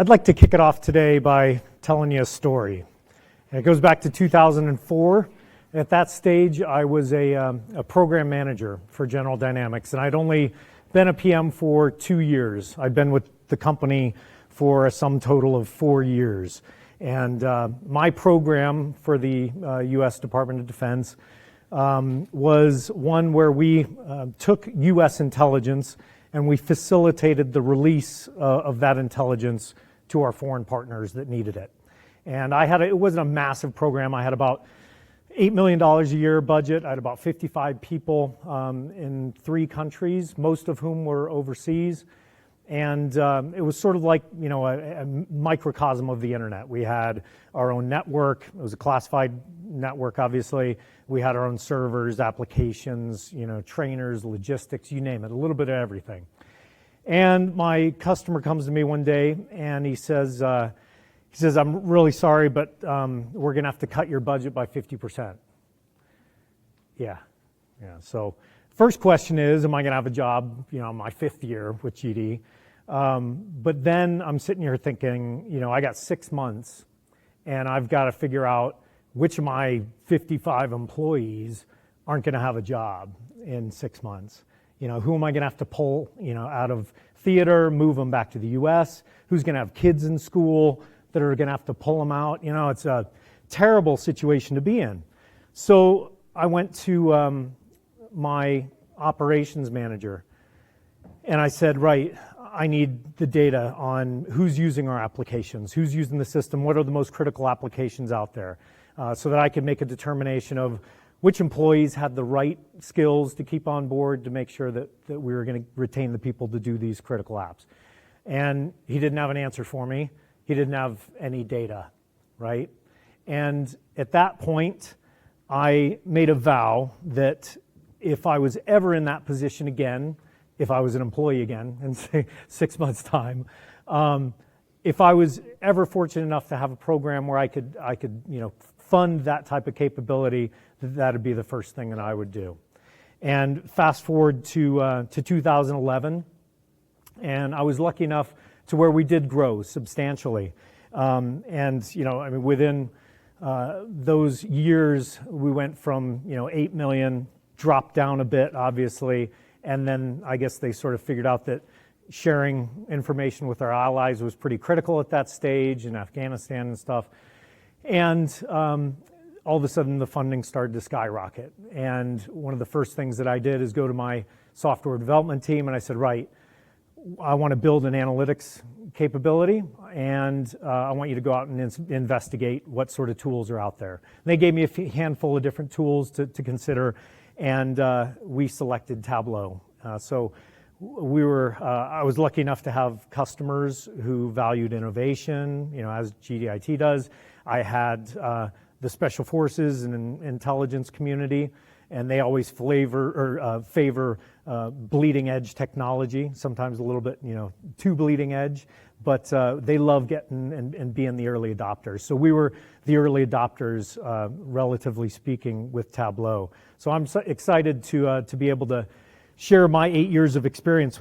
I'd like to kick it off today by telling you a story. And it goes back to 2004. At that stage, I was a program manager for General Dynamics, and I'd only been a PM for 2 years. I'd been with the company for a sum total of 4 years. And my program for the U.S. Department of Defense was one where we took U.S. intelligence and we facilitated the release of that intelligence to our foreign partners that needed it. And it wasn't a massive program. I had about $8 million a year budget. I had about 55 people in 3 countries, most of whom were overseas. And it was sort of like, a microcosm of the internet. We had our own network. It was a classified network, obviously. We had our own servers, applications, trainers, logistics, you name it, a little bit of everything. And my customer comes to me one day and he says, I'm really sorry, but we're going to have to cut your budget by 50%. Yeah. So first question is, am I going to have a job, my 5th year with GD? But then I'm sitting here thinking, I got 6 months and I've got to figure out which of my 55 employees aren't going to have a job in 6 months. Who am I going to have to pull, out of theater, move them back to the U.S.? Who's going to have kids in school that are going to have to pull them out? It's a terrible situation to be in. So I went to my operations manager and I said, right, I need the data on who's using our applications, who's using the system, what are the most critical applications out there, so that I could make a determination of which employees had the right skills to keep on board to make sure that we were going to retain the people to do these critical apps. And he didn't have an answer for me. He didn't have any data, right? And at that point, I made a vow that if I was ever in that position again, if I was an employee again in say 6 months' time, if I was ever fortunate enough to have a program where I could fund that type of capability, that'd be the first thing that I would do. And fast forward to 2011, and I was lucky enough to where we did grow substantially. Within those years, we went from 8 million, dropped down a bit, obviously, and then I guess they sort of figured out that sharing information with our allies was pretty critical at that stage in Afghanistan and stuff. And all of a sudden, the funding started to skyrocket. And one of the first things that I did is go to my software development team, and I said, right, I want to build an analytics capability, and I want you to go out and investigate what sort of tools are out there. And they gave me a handful of different tools to consider, and we selected Tableau. I was lucky enough to have customers who valued innovation, as GDIT does. I had the special forces and intelligence community, and they always favor bleeding edge technology, sometimes a little bit, too bleeding edge, but they love getting and being the early adopters. So we were the early adopters, relatively speaking, with Tableau. So I'm so excited to be able to share my 8 years of experience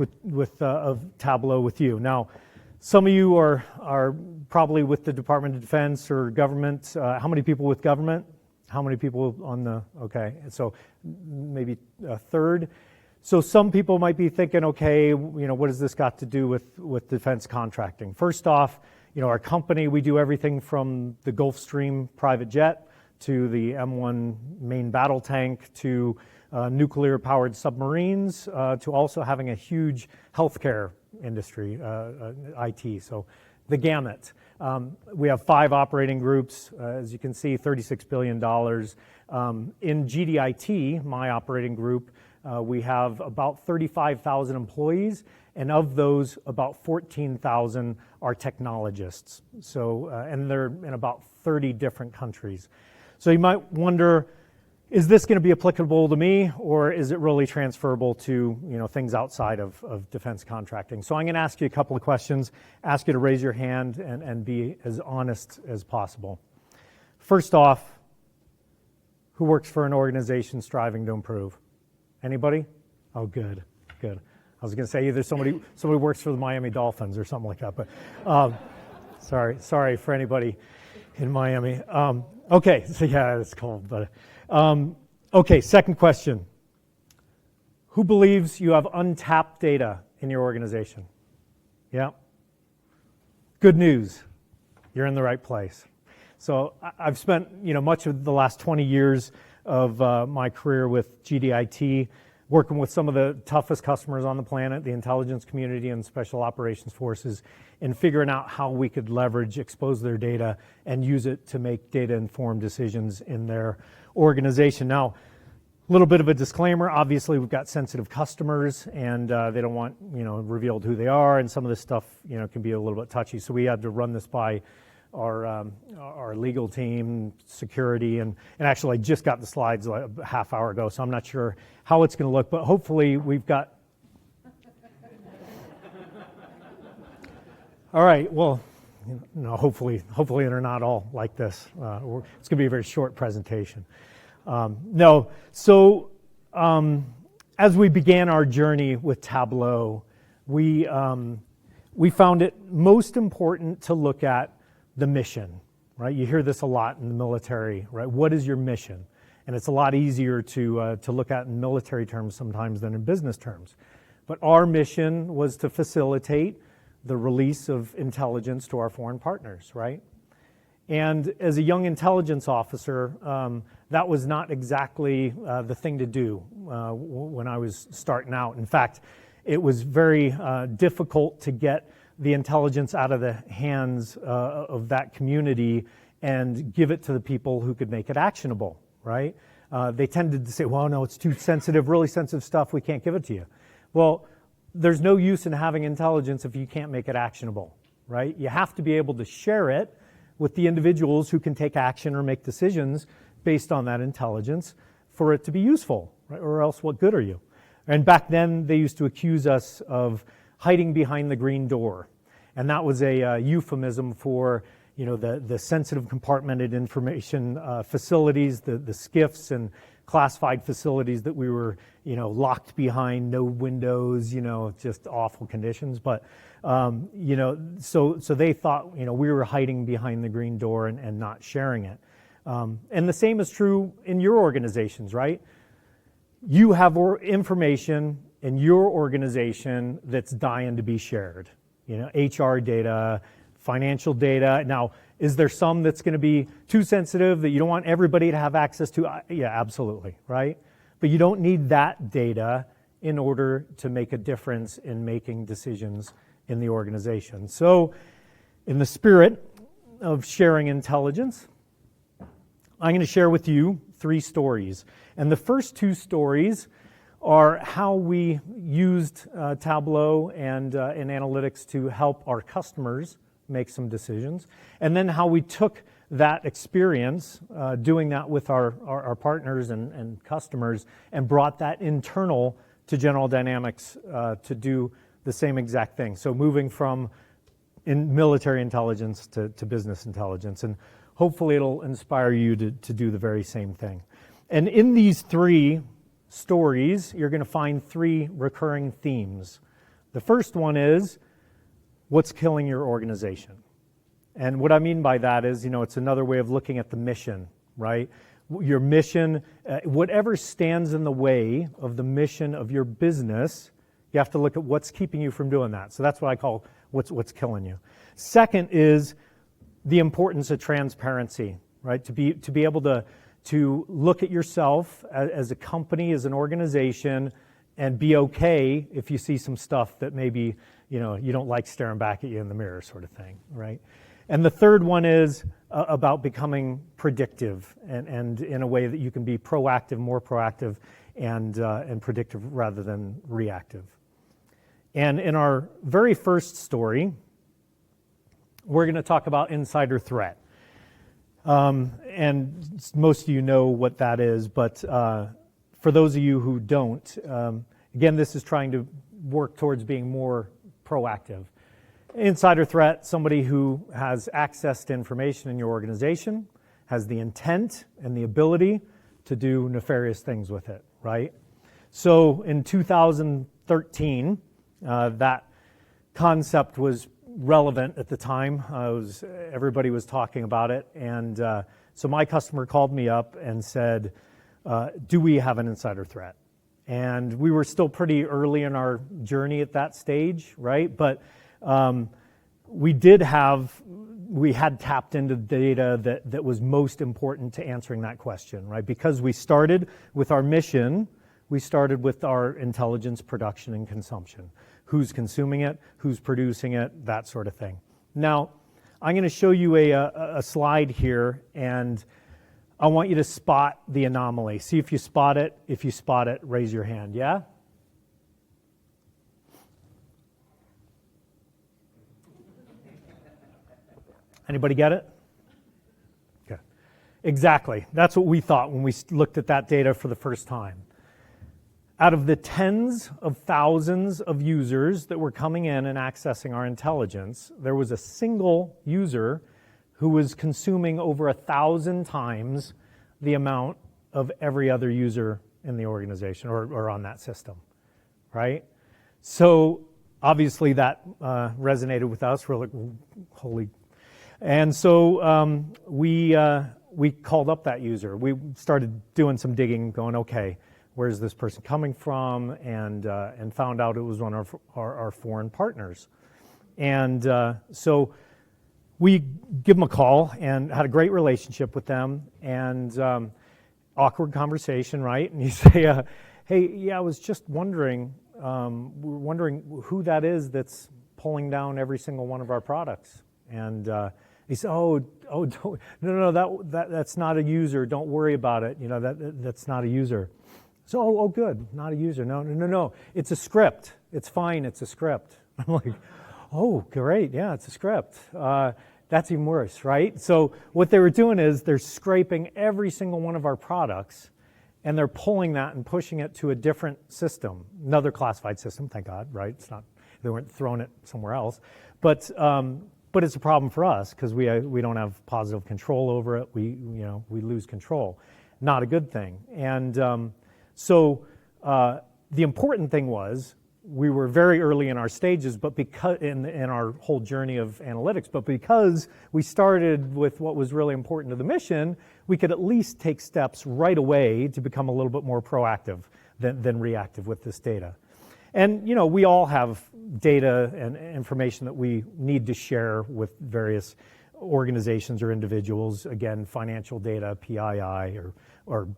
of Tableau with you. Now, some of you are probably with the Department of Defense or government. How many people with government? How many people okay, so maybe a third. So some people might be thinking, okay, what has this got to do with defense contracting? First off, our company, we do everything from the Gulfstream private jet to the M1 main battle tank to nuclear-powered submarines to also having a huge healthcare industry, IT, so the gamut. We have 5 operating groups, as you can see, $36 billion. In GDIT, my operating group, we have about 35,000 employees, and of those, about 14,000 are technologists. So, and they're in about 30 different countries. So you might wonder, is this going to be applicable to me, or is it really transferable to things outside of defense contracting? So I'm going to ask you a couple of questions, ask you to raise your hand and be as honest as possible. First off, who works for an organization striving to improve? Anybody? Oh, good. I was going to say either somebody works for the Miami Dolphins or something like that, but Sorry for anybody in Miami. Okay, so yeah, it's cold, but okay. Second question: who believes you have untapped data in your organization? Yeah. Good news, you're in the right place. So I've spent much of the last 20 years of my career with GDIT, working with some of the toughest customers on the planet, the intelligence community and special operations forces, and figuring out how we could leverage, expose their data, and use it to make data-informed decisions in their organization. Now, a little bit of a disclaimer, obviously we've got sensitive customers and they don't want revealed who they are, and some of this stuff can be a little bit touchy. So we had to run this by our legal team, security, and actually I just got the slides like a half hour ago, so I'm not sure how it's going to look, but hopefully we've got... All right, well, hopefully they're not all like this. It's going to be a very short presentation. As we began our journey with Tableau, we found it most important to look at the mission, right? You hear this a lot in the military, right? What is your mission? And it's a lot easier to look at in military terms sometimes than in business terms. But our mission was to facilitate the release of intelligence to our foreign partners, right? And as a young intelligence officer, that was not exactly the thing to do when I was starting out. In fact, it was very difficult to get the intelligence out of the hands of that community and give it to the people who could make it actionable, right? They tended to say, well, no, it's too sensitive, really sensitive stuff, we can't give it to you. Well, there's no use in having intelligence if you can't make it actionable, right? You have to be able to share it with the individuals who can take action or make decisions based on that intelligence for it to be useful, right? Or else what good are you? And back then they used to accuse us of hiding behind the green door. And that was a euphemism for the sensitive compartmented information facilities, the SCIFs and classified facilities that we were locked behind, no windows, just awful conditions. But so they thought we were hiding behind the green door and not sharing it. And the same is true in your organizations, right? You have information in your organization that's dying to be shared. HR data, financial data. Now, is there some that's going to be too sensitive that you don't want everybody to have access to? Yeah, absolutely, right? But you don't need that data in order to make a difference in making decisions in the organization. So, in the spirit of sharing intelligence, I'm going to share with you 3 stories. And the first 2 stories are how we used Tableau and analytics to help our customers make some decisions, and then how we took that experience doing that with our partners and customers and brought that internal to General Dynamics to do the same exact thing. So moving from military intelligence to business intelligence, and hopefully it'll inspire you to do the very same thing. And in these 3 stories, you're going to find 3 recurring themes. The first one is, what's killing your organization? And what I mean by that is, it's another way of looking at the mission, right? Your mission, whatever stands in the way of the mission of your business, you have to look at what's keeping you from doing that. So that's what I call what's killing you. Second is the importance of transparency, right? To be able to look at yourself as a company, as an organization, and be okay if you see some stuff that maybe you don't like staring back at you in the mirror, sort of thing, right? And the third one is about becoming predictive and in a way that you can be proactive, more proactive, and predictive rather than reactive. And in our very first story, we're going to talk about insider threat. And most of you know what that is, but for those of you who don't, again, this is trying to work towards being more proactive. Insider threat, somebody who has access to information in your organization, has the intent and the ability to do nefarious things with it, right? So in 2013, that concept was relevant at the time. Everybody was talking about it, and so my customer called me up and said, do we have an insider threat? And we were still pretty early in our journey at that stage, right? But we had tapped into data that was most important to answering that question, right? Because we started with our mission, we started with our intelligence production and consumption. Who's consuming it, who's producing it, that sort of thing. Now, I'm going to show you a slide here, and I want you to spot the anomaly. See if you spot it. If you spot it, raise your hand, yeah? Anybody get it? Okay. Exactly. That's what we thought when we looked at that data for the first time. Out of the tens of thousands of users that were coming in and accessing our intelligence, there was a single user who was consuming over 1,000 times the amount of every other user in the organization or on that system, right? So obviously that resonated with us. We're like, holy. And so we called up that user. We started doing some digging, going, okay, where's this person coming from? And found out it was one of our foreign partners. And so we give them a call and had a great relationship with them, and awkward conversation, right? And you say, hey, yeah, I was just wondering, we're wondering who that is that's pulling down every single one of our products. And he said, no, that's not a user. Don't worry about it. You know, that's not a user. So, good, not a user. No, it's a script. It's fine, it's a script. I'm like, oh, great, yeah, it's a script. That's even worse, right? So what they were doing is they're scraping every single one of our products, and they're pulling that and pushing it to a different system, another classified system, thank God, right? It's not, they weren't throwing it somewhere else. But it's a problem for us because we don't have positive control over it. We lose control. Not a good thing. And so the important thing was we were very early in our stages, but because in our whole journey of analytics, but because we started with what was really important to the mission, we could at least take steps right away to become a little bit more proactive than reactive with this data. And we all have data and information that we need to share with various organizations or individuals, again, financial data, PII, or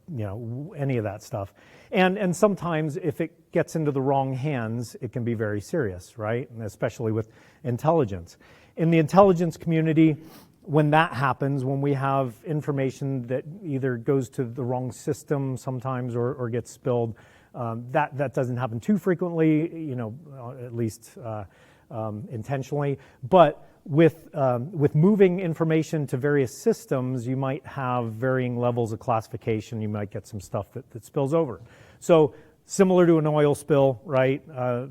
any of that stuff. And sometimes if it gets into the wrong hands, it can be very serious, right? And especially with intelligence. In the intelligence community, when that happens, when we have information that either goes to the wrong system sometimes or gets spilled, that doesn't happen too frequently, at least intentionally. But with moving information to various systems, you might have varying levels of classification. You might get some stuff that spills over. So similar to an oil spill, right?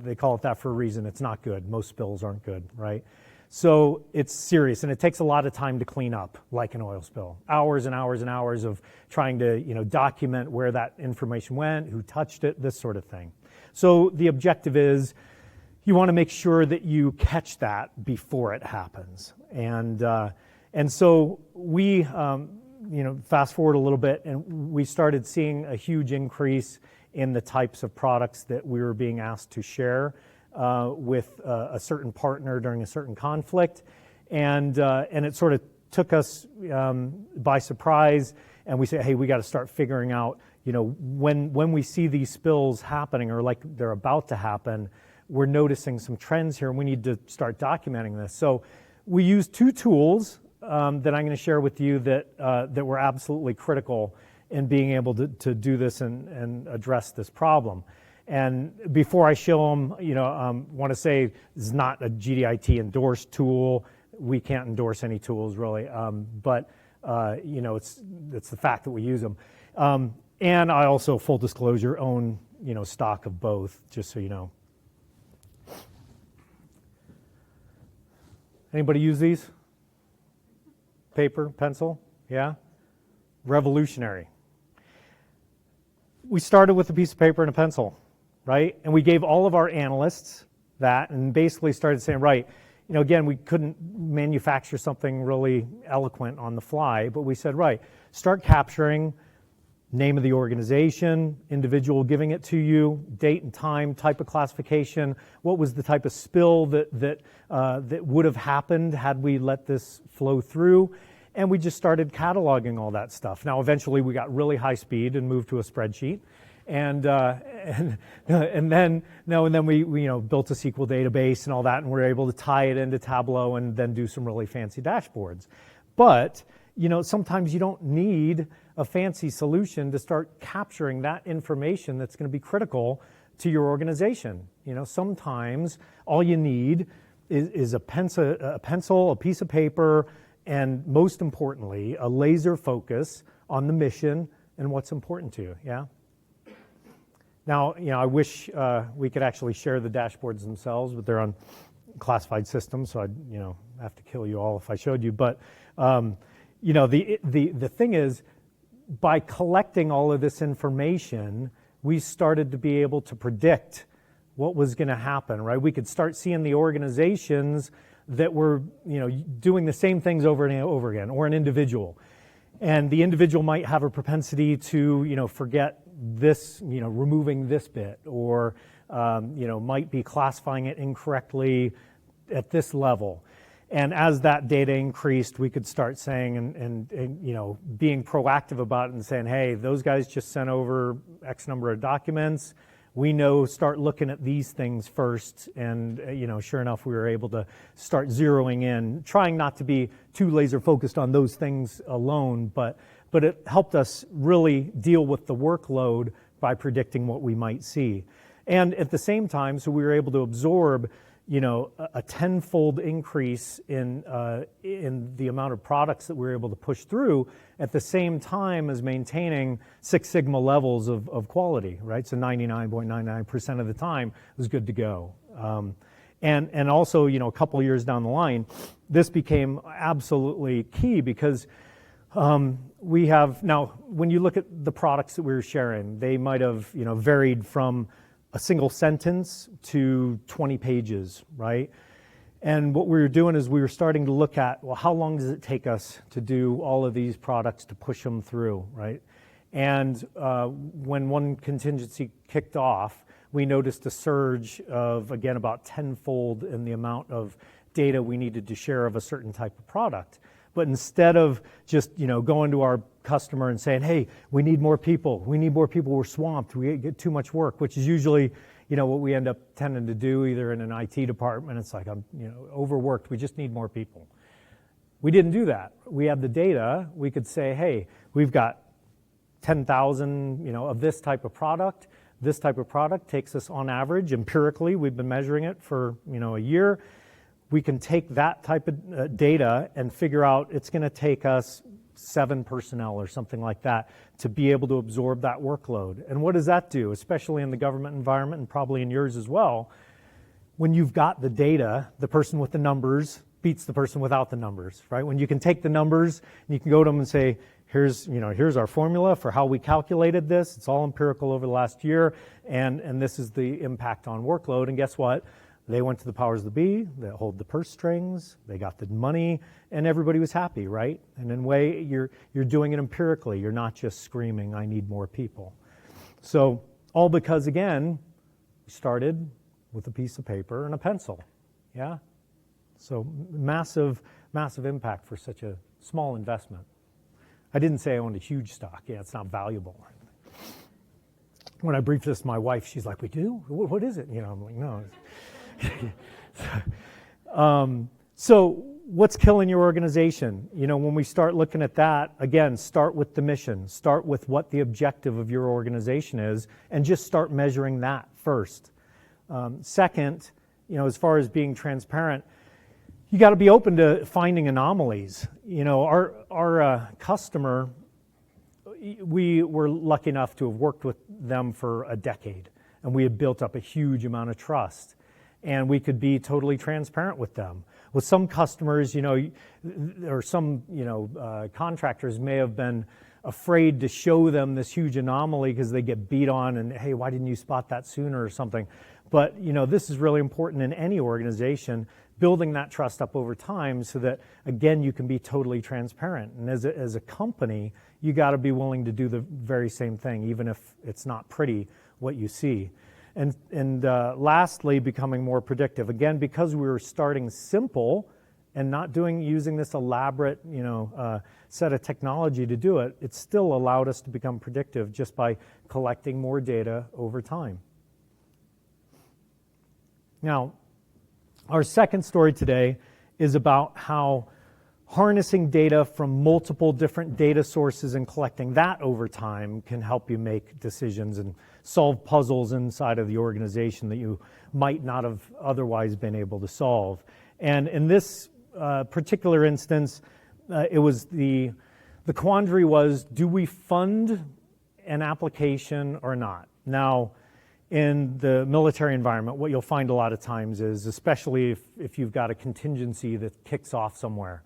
They call it that for a reason. It's not good. Most spills aren't good, right? So it's serious, and it takes a lot of time to clean up, like an oil spill. Hours and hours and hours of trying to document where that information went, who touched it, this sort of thing. So the objective is you want to make sure that you catch that before it happens. And so we, fast forward a little bit, and we started seeing a huge increase in the types of products that we were being asked to share with a certain partner during a certain conflict. And it sort of took us by surprise, and we said, hey, we got to start figuring out, when we see these spills happening or like they're about to happen, we're noticing some trends here, and we need to start documenting this. So we used two tools that I'm going to share with you that were absolutely critical in being able to do this and address this problem. And before I show them, want to say this is not a GDIT endorsed tool. We can't endorse any tools really, but it's the fact that we use them. And I also, full disclosure, own stock of both, just so you know. Anybody use these? Paper, pencil? Yeah? Revolutionary. We started with a piece of paper and a pencil, right? And we gave all of our analysts that and basically started saying, right, again, we couldn't manufacture something really eloquent on the fly, but we said, right, start capturing name of the organization, individual giving it to you, date and time, type of classification, what was the type of spill that would have happened had we let this flow through, and we just started cataloging all that stuff. Now, eventually, we got really high speed and moved to a spreadsheet, and then we built a SQL database and all that, and we're able to tie it into Tableau and then do some really fancy dashboards. But sometimes you don't need a fancy solution to start capturing that information that's going to be critical to your organization. Sometimes all you need is a pencil, a piece of paper, and most importantly, a laser focus on the mission and what's important to you. Yeah. Now, I wish we could actually share the dashboards themselves, but they're on classified systems, so I'd have to kill you all if I showed you. But the thing is, by collecting all of this information, we started to be able to predict what was going to happen, right? We could start seeing the organizations that were, doing the same things over and over again, or an individual. And the individual might have a propensity to, forget this, removing this bit, or, might be classifying it incorrectly at this level. And as that data increased, we could start saying and being proactive about it and saying, hey, those guys just sent over X number of documents. We start looking at these things first. And, sure enough, we were able to start zeroing in, trying not to be too laser focused on those things alone, but it helped us really deal with the workload by predicting what we might see. And at the same time, so we were able to absorb a tenfold increase in the amount of products that we were able to push through at the same time as maintaining Six Sigma levels of quality, right? So 99.99% of the time was good to go. And also, a couple of years down the line, this became absolutely key because we have, now, when you look at the products that we were sharing, they might have, varied from a single sentence to 20 pages, right? And what we were doing is we were starting to look at, well, how long does it take us to do all of these products to push them through, right? And when one contingency kicked off, we noticed a surge of, again, about tenfold in the amount of data we needed to share of a certain type of product. But instead of just, going to our customer and saying, hey, we need more people, we're swamped, we get too much work, which is usually, what we end up tending to do either in an IT department. It's like, I'm, overworked, we just need more people. We didn't do that. We had the data. We could say, hey, we've got 10,000, of this type of product. This type of product takes us on average, empirically, we've been measuring it for, a year. We can take that type of data and figure out it's going to take us 7 personnel or something like that to be able to absorb that workload. And what does that do, especially in the government environment and probably in yours as well? When you've got the data, the person with the numbers beats the person without the numbers, right? When you can take the numbers and you can go to them and say, here's our formula for how we calculated this. It's all empirical over the last year, and this is the impact on workload. And guess what? They went to the powers that be, they hold the purse strings, they got the money, and everybody was happy, right? And in a way, you're doing it empirically. You're not just screaming, I need more people. So all because, again, we started with a piece of paper and a pencil, yeah? So massive, massive impact for such a small investment. I didn't say I owned a huge stock. Yeah, it's not valuable. When I briefed this to my wife, she's like, we do? What is it? I'm like, no. So what's killing your organization? When we start looking at that, again, start with the mission. Start with what the objective of your organization is, and just start measuring that first. Second, as far as being transparent, you got to be open to finding anomalies. Our customer, we were lucky enough to have worked with them for a decade, and we had built up a huge amount of trust. And we could be totally transparent with them. With some customers, or some, contractors may have been afraid to show them this huge anomaly because they get beat on and, hey, why didn't you spot that sooner or something? But, this is really important in any organization. building that trust up over time so that, again, you can be totally transparent. And as a company, you got to be willing to do the very same thing, even if it's not pretty what you see. And lastly, becoming more predictive. Again, because we were starting simple and not using this elaborate, set of technology to do it, it still allowed us to become predictive just by collecting more data over time. Now, our second story today is about how harnessing data from multiple different data sources and collecting that over time can help you make decisions and solve puzzles inside of the organization that you might not have otherwise been able to solve. And in this particular instance, it was the quandary was, do we fund an application or not? Now, in the military environment, what you'll find a lot of times is, especially if you've got a contingency that kicks off somewhere,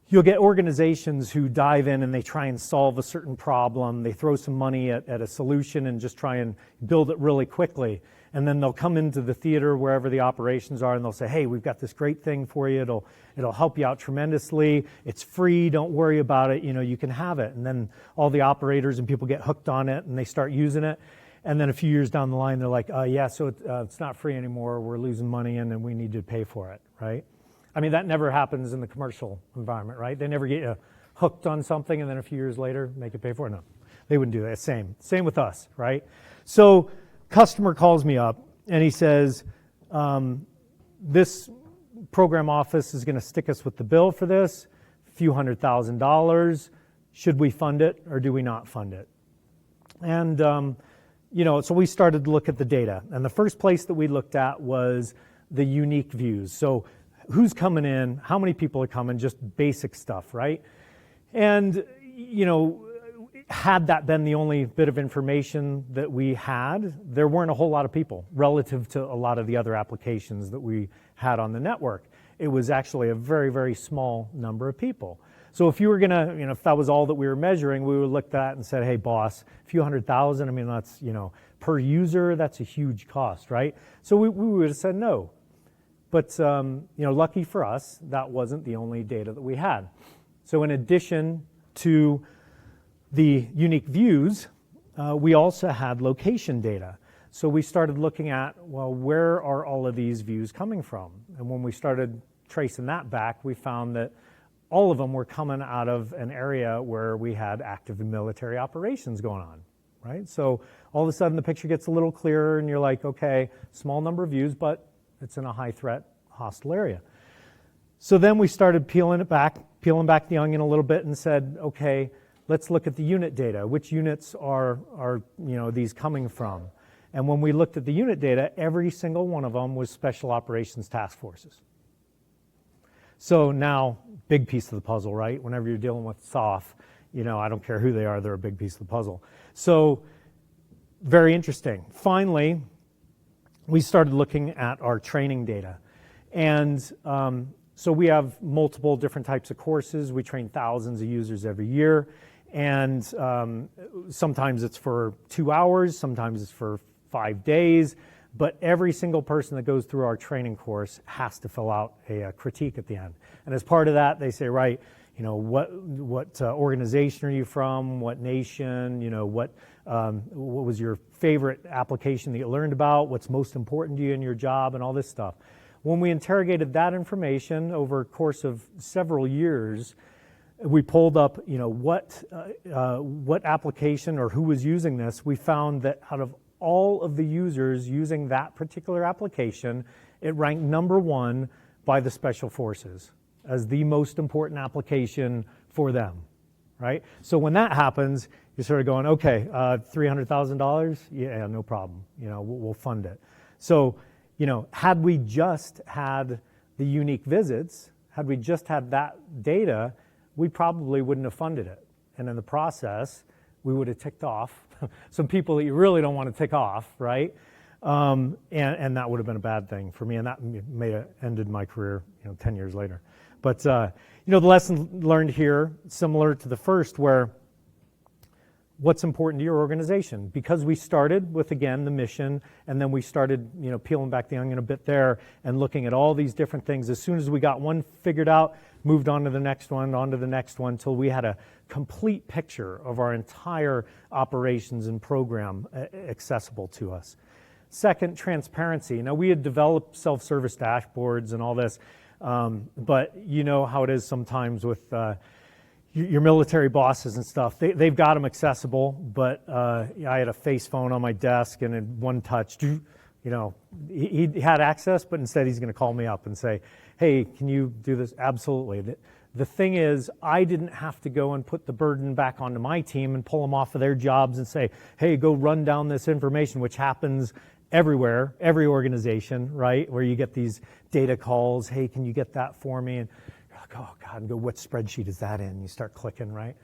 you'll get organizations who dive in and they try and solve a certain problem. They throw some money at a solution and just try and build it really quickly. And then they'll come into the theater wherever the operations are and they'll say, hey, we've got this great thing for you. It'll help you out tremendously. It's free. Don't worry about it. You can have it. And then all the operators and people get hooked on it and they start using it. And then a few years down the line, they're like, so it's not free anymore. We're losing money and then we need to pay for it, right? I mean, that never happens in the commercial environment, right? They never get you hooked on something and then a few years later make you pay for it. No, they wouldn't do that. Same with us, right? So customer calls me up and he says, this program office is going to stick us with the bill for this, a few $100,000. Should we fund it or do we not fund it? And, so we started to look at the data. And the first place that we looked at was the unique views. So who's coming in, how many people are coming, just basic stuff, right? And, had that been the only bit of information that we had, there weren't a whole lot of people relative to a lot of the other applications that we had on the network. It was actually a very, very small number of people. So if you were going to, if that was all that we were measuring, we would look at that and said, hey, boss, a few $100,000, I mean, that's, per user, that's a huge cost, right? So we would have said no. But, lucky for us, that wasn't the only data that we had. So in addition to the unique views, we also had location data. So we started looking at, well, where are all of these views coming from? And when we started tracing that back, we found that all of them were coming out of an area where we had active military operations going on, right? So all of a sudden the picture gets a little clearer and you're like, okay, small number of views, but it's in a high threat hostile area. So then we started peeling back the onion a little bit and said, okay, let's look at the unit data. Which units are these coming from? And when we looked at the unit data, every single one of them was special operations task forces. So now, big piece of the puzzle, right? Whenever you're dealing with SOF, I don't care who they are, they're a big piece of the puzzle. So very interesting. Finally, we started looking at our training data. And so we have multiple different types of courses. We train thousands of users every year. And sometimes it's for 2 hours, sometimes it's for 5 days. But every single person that goes through our training course has to fill out a critique at the end. And as part of that, they say, right, what organization are you from? What nation? What was your favorite application that you learned about? What's most important to you in your job and all this stuff. When we interrogated that information over a course of several years, we pulled up, what application or who was using this. We found that out of all of the users using that particular application, it ranked number 1 by the Special Forces as the most important application for them, right? So when that happens, you're sort of going, okay, $300,000? Yeah, no problem. We'll fund it. So, had we just had the unique visits, had we just had that data, we probably wouldn't have funded it. And in the process, we would have ticked off some people that you really don't want to tick off, right? And that would have been a bad thing for me, and that may have ended my career, 10 years later. But, the lesson learned here, similar to the first, where what's important to your organization. Because we started with, again, the mission, and then we started, peeling back the onion a bit there and looking at all these different things. As soon as we got one figured out, moved on to the next one, until we had a complete picture of our entire operations and program accessible to us. Second, transparency. Now, we had developed self-service dashboards and all this, but you know how it is sometimes with your military bosses and stuff. They've got them accessible, but I had a face phone on my desk, and in one touch, he had access, but instead he's going to call me up and say, hey, can you do this? Absolutely. The thing is, I didn't have to go and put the burden back onto my team and pull them off of their jobs and say, hey, go run down this information, which happens everywhere, every organization, right? Where you get these data calls, hey, can you get that for me? And you're like, oh God, and go, what spreadsheet is that in? You start clicking, right?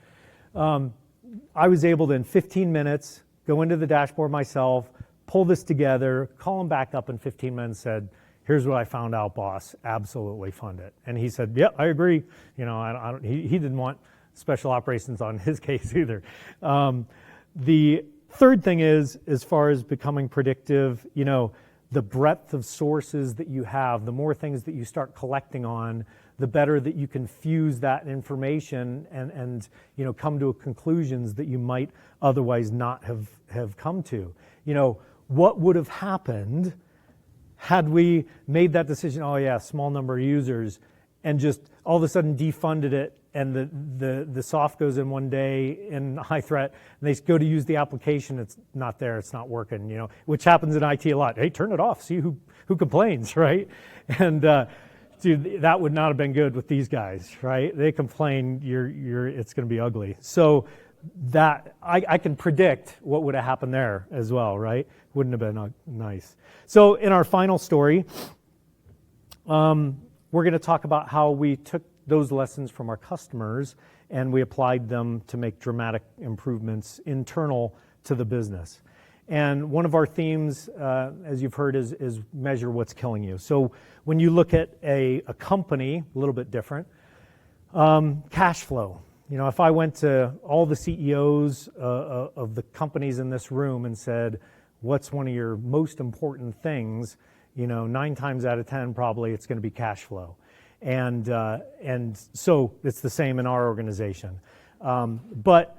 I was able to, in 15 minutes, go into the dashboard myself, pull this together, call him back up in 15 minutes, said, here's what I found out, boss. Absolutely fund it. And he said, yeah, I agree. He didn't want special operations on his case either. The third thing is, as far as becoming predictive, the breadth of sources that you have, the more things that you start collecting on, the better that you can fuse that information and come to conclusions that you might otherwise not have come to. What would have happened had we made that decision, oh yeah, small number of users, and just all of a sudden defunded it, and the soft goes in one day in high threat, and they go to use the application, it's not there, it's not working, which happens in IT a lot. Hey, turn it off, see who complains, right? And dude, that would not have been good with these guys, right? They complain, it's going to be ugly. So that I can predict what would have happened there as well, right? Wouldn't have been nice. So in our final story, we're going to talk about how we took those lessons from our customers and we applied them to make dramatic improvements internal to the business. And one of our themes, as you've heard, is measure what's killing you. So when you look at a company, a little bit different, cash flow. If I went to all the CEOs of the companies in this room and said, what's one of your most important things, 9 times out of 10 probably it's going to be cash flow. And so it's the same in our organization. But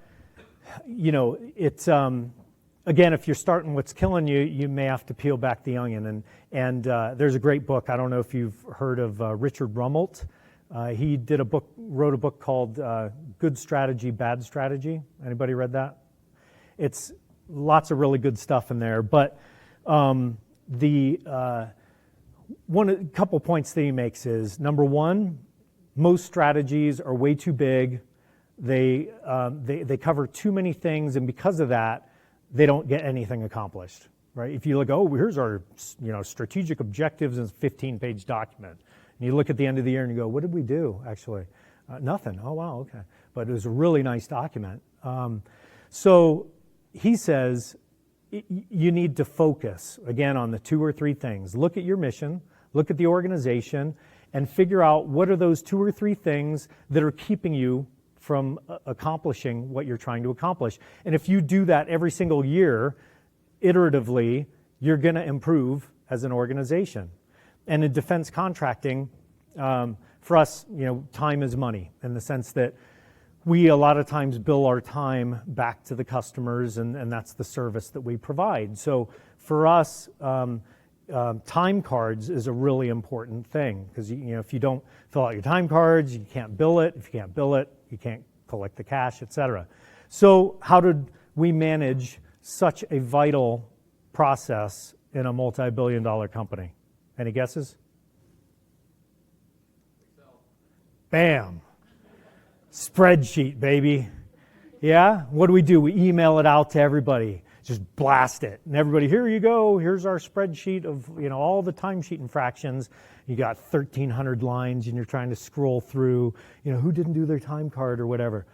it's again, if you're starting what's killing you, you may have to peel back the onion. And there's a great book. I don't know if you've heard of Richard Rummelt. He wrote a book called Good Strategy, Bad Strategy. Anybody read that? It's lots of really good stuff in there. But a couple points that he makes is, number one, most strategies are way too big. They cover too many things, and because of that, they don't get anything accomplished. Right? If you look, here's our strategic objectives in a 15-page document. And you look at the end of the year and you go, what did we do, actually? Nothing. Oh, wow, okay. But it was a really nice document. So he says you need to focus, again, on the 2 or 3 things. Look at your mission, look at the organization, and figure out what are those 2 or 3 things that are keeping you from accomplishing what you're trying to accomplish. And if you do that every single year, iteratively, you're going to improve as an organization. And in defense contracting, for us, time is money in the sense that we a lot of times bill our time back to the customers, and that's the service that we provide. So for us, time cards is a really important thing because if you don't fill out your time cards, you can't bill it. If you can't bill it, you can't collect the cash, etc. So how did we manage such a vital process in a multi-billion-dollar company? Any guesses? Excel. Bam. Spreadsheet, baby. Yeah? What do? We email it out to everybody. Just blast it. And everybody, here you go. Here's our spreadsheet of all the timesheet infractions. You got 1,300 lines and you're trying to scroll through, who didn't do their time card or whatever.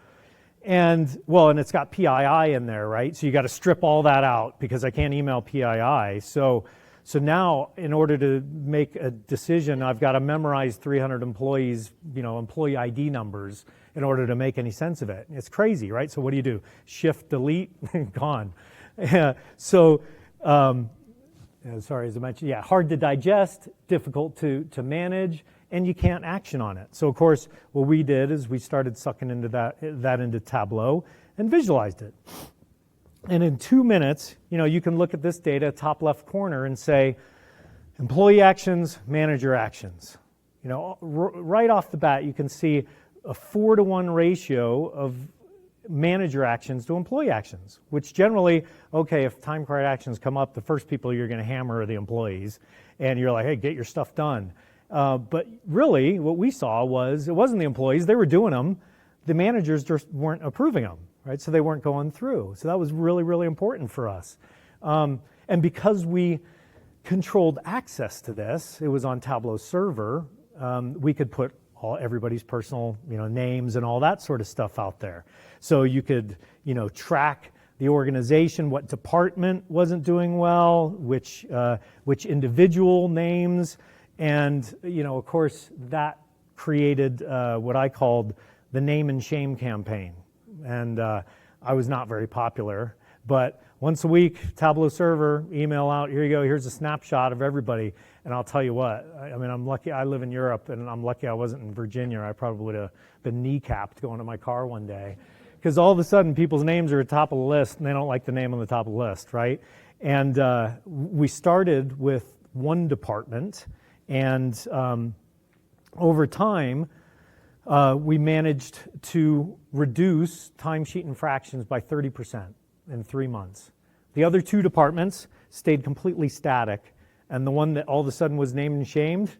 And it's got PII in there, right? So you got to strip all that out because I can't email PII. So So now, in order to make a decision, I've got to memorize 300 employees, employee ID numbers in order to make any sense of it. It's crazy, right? So what do? Shift, delete, gone. So, sorry, as I mentioned, hard to digest, difficult to manage, and you can't action on it. So, of course, what we did is we started sucking into that into Tableau and visualized it. And in 2 minutes, you can look at this data, top left corner, and say, employee actions, manager actions. Right off the bat, you can see a 4-to-1 ratio of manager actions to employee actions, which generally, if time card actions come up, the first people you're going to hammer are the employees, and you're like, hey, get your stuff done. But really, what we saw was, it wasn't the employees, they were doing them, the managers just weren't approving them. Right, so they weren't going through. So that was really, really important for us. And because we controlled access to this, it was on Tableau server, we could put everybody's personal names and all that sort of stuff out there. So you could track the organization, what department wasn't doing well, which individual names, and of course that created what I called the name and shame campaign. And I was not very popular, but once a week, Tableau server, email out, here you go, here's a snapshot of everybody. And I'll tell you what, I'm lucky, I live in Europe, and I'm lucky I wasn't in Virginia. I probably would have been kneecapped going to my car one day. Because all of a sudden, people's names are at the top of the list, and they don't like the name on the top of the list, right? And we started with one department, and over time, we managed to reduce timesheet infractions by 30% in 3 months. The other 2 departments stayed completely static, and the one that all of a sudden was named and shamed,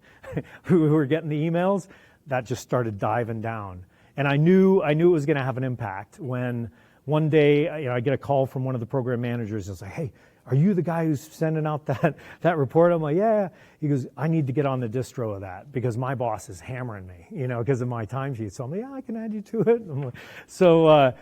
who were getting the emails, that just started diving down. And I knew it was going to have an impact when one day I get a call from one of the program managers and say, hey, are you the guy who's sending out that report? I'm like, yeah. He goes, I need to get on the distro of that because my boss is hammering me, because of my timesheet. So I'm like, yeah, I can add you to it. I'm like, so,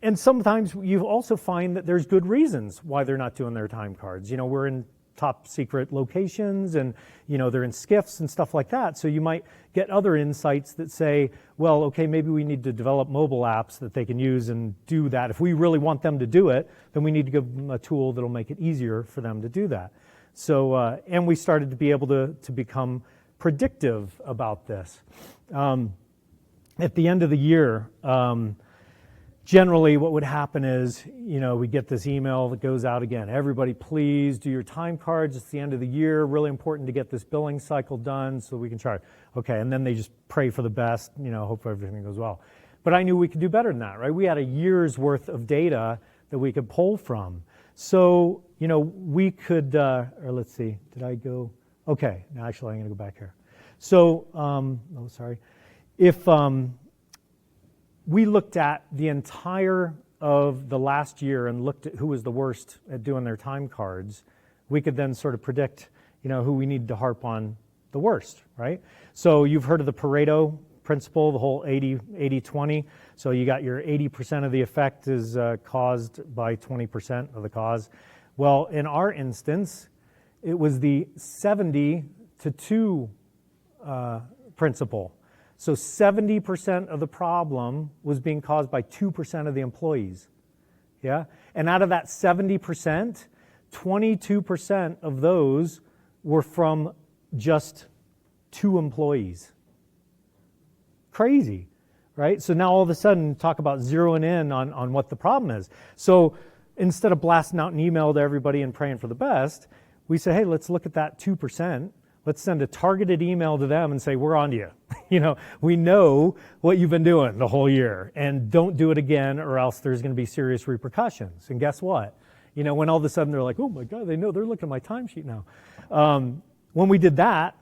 and sometimes you also find that there's good reasons why they're not doing their time cards. We're in top secret locations and, they're in SCIFs and stuff like that. So you might get other insights that say, well, okay, maybe we need to develop mobile apps that they can use and do that. If we really want them to do it, then we need to give them a tool that'll make it easier for them to do that. So, and we started to be able to become predictive about this. At the end of the year, generally what would happen is, we get this email that goes out again. Everybody, please do your time cards. It's the end of the year. Really important to get this billing cycle done so we can charge. Okay, and then they just pray for the best, hope everything goes well. But I knew we could do better than that, right? We had a year's worth of data that we could pull from. So, we could, or let's see, did I go? Okay, now actually I'm going to go back here. So, if we looked at the entire of the last year and looked at who was the worst at doing their time cards, we could then sort of predict, who we need to harp on the worst, right? So you've heard of the Pareto principle, the whole 80-20. So you got your 80% of the effect is caused by 20% of the cause. Well, in our instance, it was the 70-2 principle. So 70% of the problem was being caused by 2% of the employees. Yeah? And out of that 70%, 22% of those were from just 2 employees. Crazy, right? So now all of a sudden, talk about zeroing in on what the problem is. So instead of blasting out an email to everybody and praying for the best, we say, hey, let's look at that 2%. Let's send a targeted email to them and say, we're on to you. We know what you've been doing the whole year, and don't do it again or else there's going to be serious repercussions. And guess what? When all of a sudden they're like, oh my God, they know, they're looking at my timesheet now. When we did that,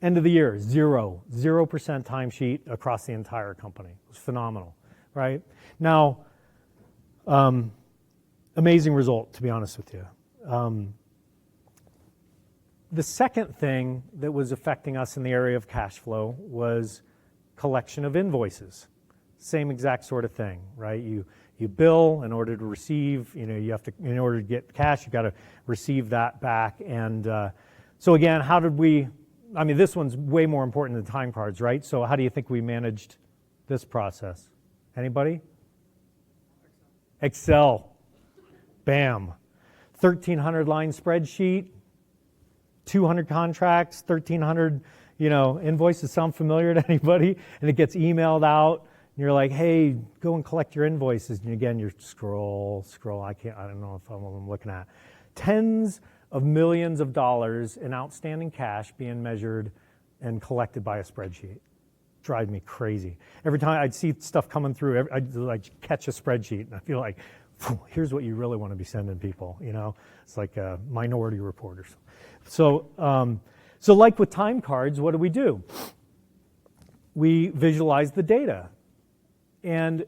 end of the year, 0% timesheet across the entire company. It was phenomenal, right? Now, amazing result, to be honest with you. The second thing that was affecting us in the area of cash flow was collection of invoices. Same exact sort of thing, right? You You bill in order to receive, you have to, in order to get cash, you got to receive that back. And so again, how did we, this one's way more important than time cards, right? So how do you think we managed this process? Anybody? Excel. Bam. 1,300 line spreadsheet, 200 contracts, 1,300, invoices. Sound familiar to anybody? And it gets emailed out. And you're like, hey, go and collect your invoices. And again, you scroll. I don't know if I'm looking at. Tens of millions of dollars in outstanding cash being measured and collected by a spreadsheet. Drive me crazy. Every time I'd see stuff coming through, I'd like catch a spreadsheet and I feel like, here's what you really want to be sending people, It's like a Minority Report or something. So like with time cards, what do? We visualize the data. And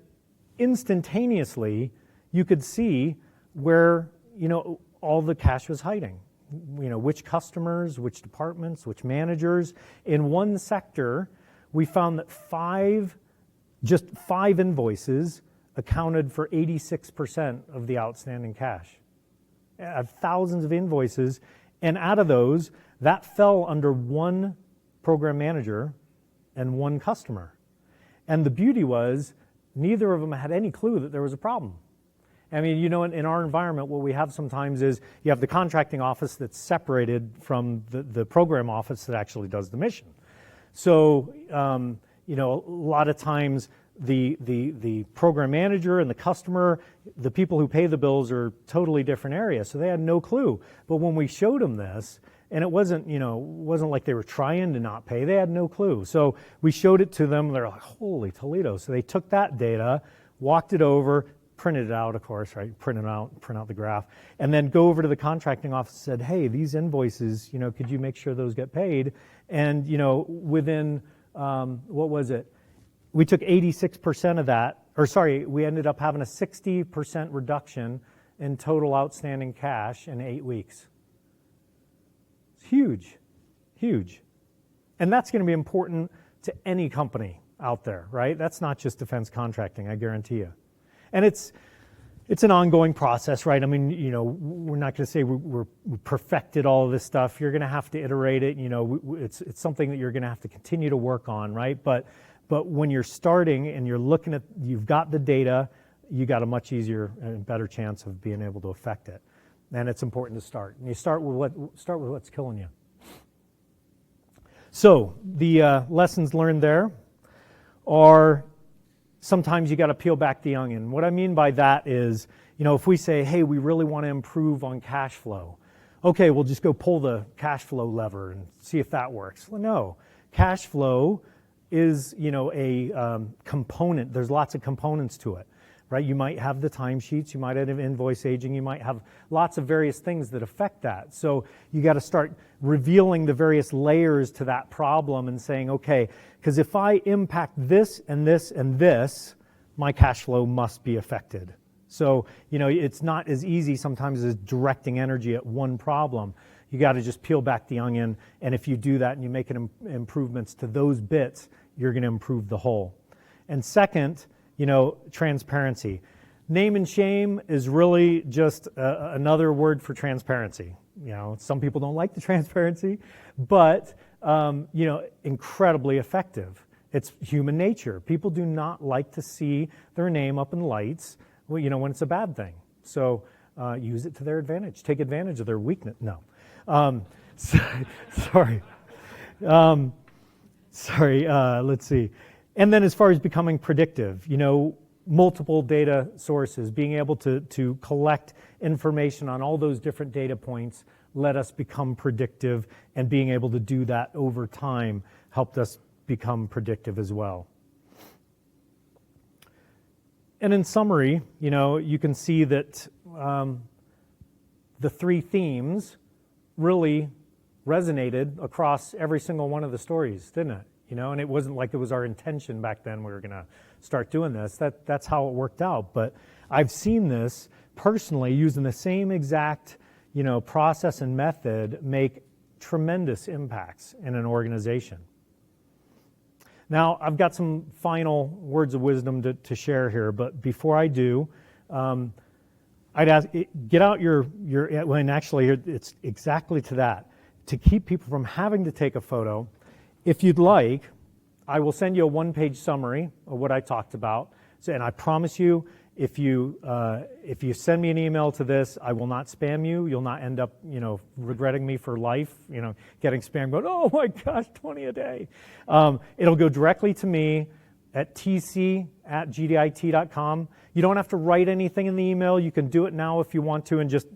instantaneously, you could see where, all the cash was hiding. Which customers, which departments, which managers. In one sector, we found that just five invoices accounted for 86% of the outstanding cash. Thousands of invoices, and out of those, that fell under one program manager and one customer. And the beauty was, neither of them had any clue that there was a problem. In our environment, what we have sometimes is you have the contracting office that's separated from the program office that actually does the mission. So, a lot of times the program manager and the customer, the people who pay the bills are totally different areas. So they had no clue. But when we showed them this, and it wasn't like they were trying to not pay, they had no clue. So we showed it to them, they're like, holy Toledo. So they took that data, walked it over, printed it out, of course, right? Print out the graph, and then go over to the contracting office and said, hey, these invoices, could you make sure those get paid? And, within, what was it? We took 86% of that, we ended up having a 60% reduction in total outstanding cash in 8 weeks. It's huge, huge. And that's going to be important to any company out there, right? That's not just defense contracting, I guarantee you. And it's an ongoing process, right? We're not going to say we perfected all of this stuff. You're going to have to iterate it. It's something that you're going to have to continue to work on, right? But when you're starting and you're looking at, you've got the data, you got a much easier and better chance of being able to affect it. And it's important to start. And you start with what's killing you. So the lessons learned there are, sometimes you got to peel back the onion. What I mean by that is, if we say, hey, we really want to improve on cash flow, okay, we'll just go pull the cash flow lever and see if that works. Well, no. Cash flow is, a component. There's lots of components to it, right? You might have the timesheets, you might have invoice aging, you might have lots of various things that affect that. So you got to start revealing the various layers to that problem and saying, okay, because if I impact this and this and this, my cash flow must be affected. So, it's not as easy sometimes as directing energy at one problem. You got to just peel back the onion, and if you do that and you make improvements to those bits, you're going to improve the whole. And second, transparency. Name and shame is really just another word for transparency. Some people don't like the transparency, but incredibly effective. It's human nature. People do not like to see their name up in lights, when it's a bad thing. So use it to their advantage. Take advantage of their weakness. No. Sorry. Let's see. And then as far as becoming predictive, multiple data sources, being able to collect information on all those different data points let us become predictive, and being able to do that over time helped us become predictive as well. And in summary, you can see that the three themes really resonated across every single one of the stories, didn't it? And it wasn't like it was our intention back then we were going to start doing this. That's how it worked out. But I've seen this personally using the same exact, process and method make tremendous impacts in an organization. Now, I've got some final words of wisdom to share here, but before I do, I'd ask, get out and actually it's exactly to that, to keep people from having to take a photo. If you'd like, I will send you a one-page summary of what I talked about. And I promise you, if you send me an email to this, I will not spam you. You'll not end up, regretting me for life, getting spam going, oh my gosh, 20 a day. It'll go directly to me at tc@gdit.com. You don't have to write anything in the email. You can do it now if you want to and just,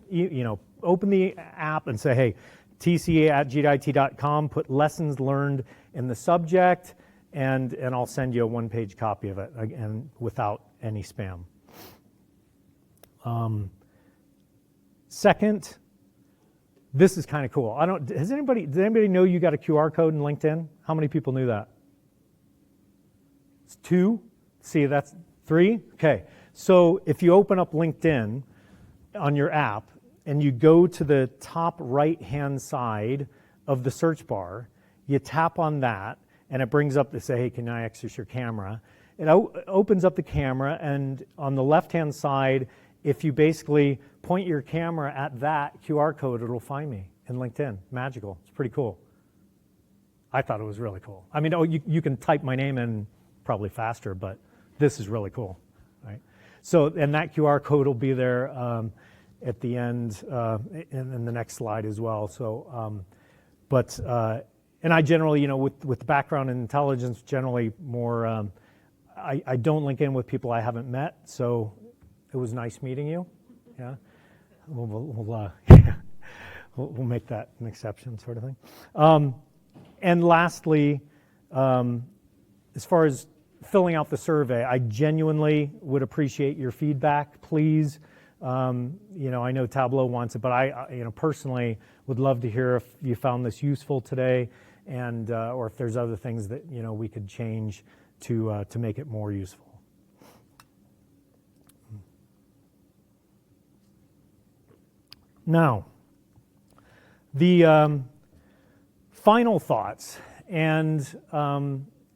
open the app and say, hey, tc@gdit.com, put lessons learned in the subject, and I'll send you a one-page copy of it, again, without any spam. Second, this is kind of cool. Does anybody know you got a QR code in LinkedIn? How many people knew that? It's 2. See, that's 3. Okay. So if you open up LinkedIn on your app and you go to the top right-hand side of the search bar, you tap on that, and it brings up to say, hey, can I access your camera? It opens up the camera, and on the left-hand side, if you basically point your camera at that QR code, it'll find me in LinkedIn. Magical. It's pretty cool. I thought it was really cool. I mean, you can type my name in probably faster, but this is really cool, right? So, and that QR code will be there at the end in the next slide as well. So, and I generally, with the background in intelligence, generally more, I don't link in with people I haven't met, so it was nice meeting you. Yeah, we'll make that an exception, sort of thing. And lastly, as far as filling out the survey, I genuinely would appreciate your feedback. Please, I know Tableau wants it, but I personally would love to hear if you found this useful today, and or if there's other things that we could change to make it more useful. Now, the final thoughts, and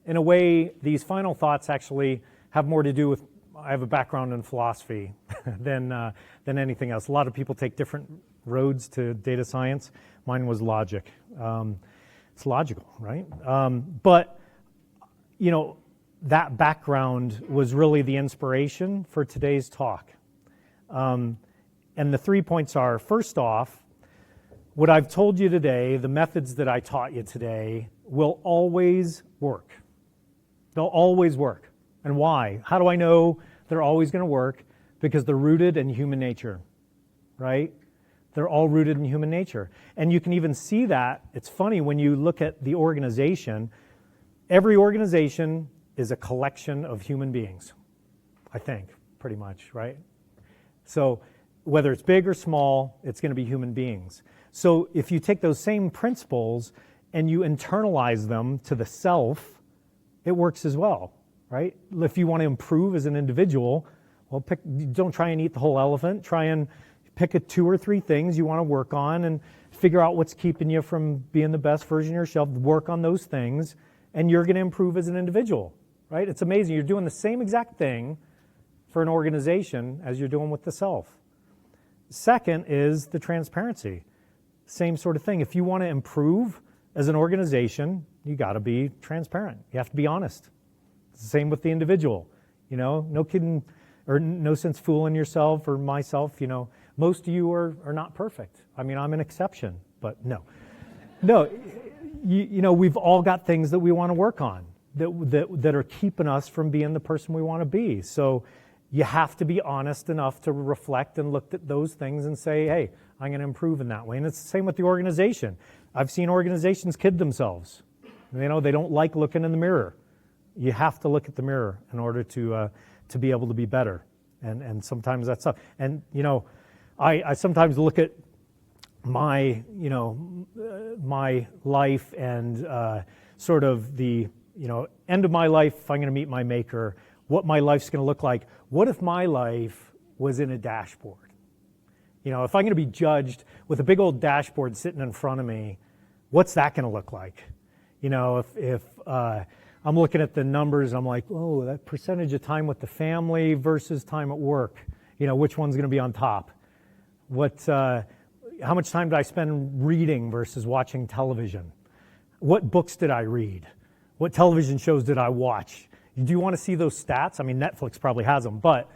in a way, these final thoughts actually have more to do with, I have a background in philosophy than anything else. A lot of people take different roads to data science. Mine was logic. It's logical, right? But, that background was really the inspiration for today's talk. And the 3 points are, first off, what I've told you today, the methods that I taught you today, will always work. They'll always work. And why? How do I know they're always going to work? Because they're rooted in human nature, right? They're all rooted in human nature. And you can even see that. It's funny when you look at the organization. Every organization is a collection of human beings, I think, pretty much, right? So whether it's big or small, it's going to be human beings. So if you take those same principles and you internalize them to the self, it works as well, right? If you want to improve as an individual, well, don't try and eat the whole elephant. Try and pick 2 or 3 things you want to work on and figure out what's keeping you from being the best version of yourself. Work on those things, and you're going to improve as an individual, right? It's amazing. You're doing the same exact thing for an organization as you're doing with the self. Second is the transparency. Same sort of thing. If you want to improve as an organization, you got to be transparent. You have to be honest. It's the same with the individual. No kidding, or no sense fooling yourself or myself. Most of you are not perfect. I mean, I'm an exception, but no. We've all got things that we want to work on that are keeping us from being the person we want to be. So you have to be honest enough to reflect and look at those things and say, hey, I'm going to improve in that way. And it's the same with the organization. I've seen organizations kid themselves. They don't like looking in the mirror. You have to look at the mirror in order to be able to be better. And sometimes that's tough. And, I sometimes look at my, my life and sort of the, end of my life, if I'm going to meet my maker, what my life's going to look like. What if my life was in a dashboard? If I'm going to be judged with a big old dashboard sitting in front of me, what's that going to look like? If I'm looking at the numbers, I'm like, oh, that percentage of time with the family versus time at work. which one's going to be on top? How much time did I spend reading versus watching television? What books did I read? What television shows did I watch? Do you want to see those stats? I mean, Netflix probably has them, but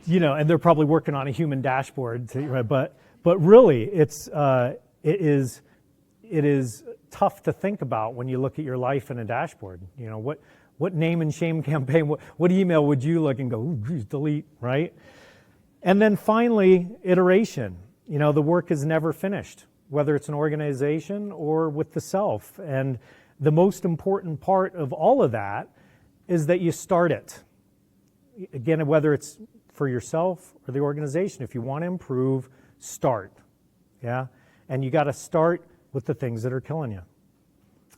and they're probably working on a human dashboard. But really, it is tough to think about when you look at your life in a dashboard. What name and shame campaign? What email would you look and go, ooh, geez, delete, right? And then finally, iteration. The work is never finished, whether it's an organization or with the self. And the most important part of all of that is that you start it. Again, whether it's for yourself or the organization, if you want to improve, start. Yeah? And you got to start with the things that are killing you.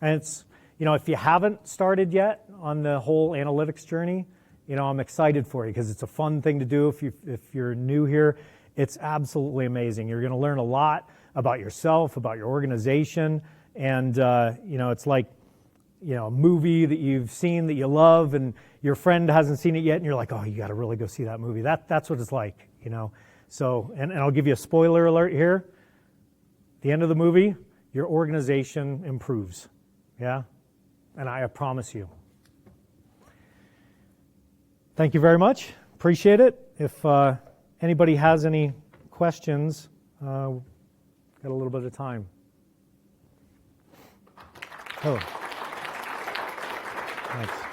And it's, if you haven't started yet on the whole analytics journey, I'm excited for you because it's a fun thing to do. If you're new here, it's absolutely amazing. You're going to learn a lot about yourself, about your organization, and it's like a movie that you've seen that you love, and your friend hasn't seen it yet, and you're like, oh, you got to really go see that movie. That's what it's like, So, and I'll give you a spoiler alert here. At the end of the movie, your organization improves, yeah, and I promise you. Thank you very much. Appreciate it. If anybody has any questions, got a little bit of time. Oh. Thanks.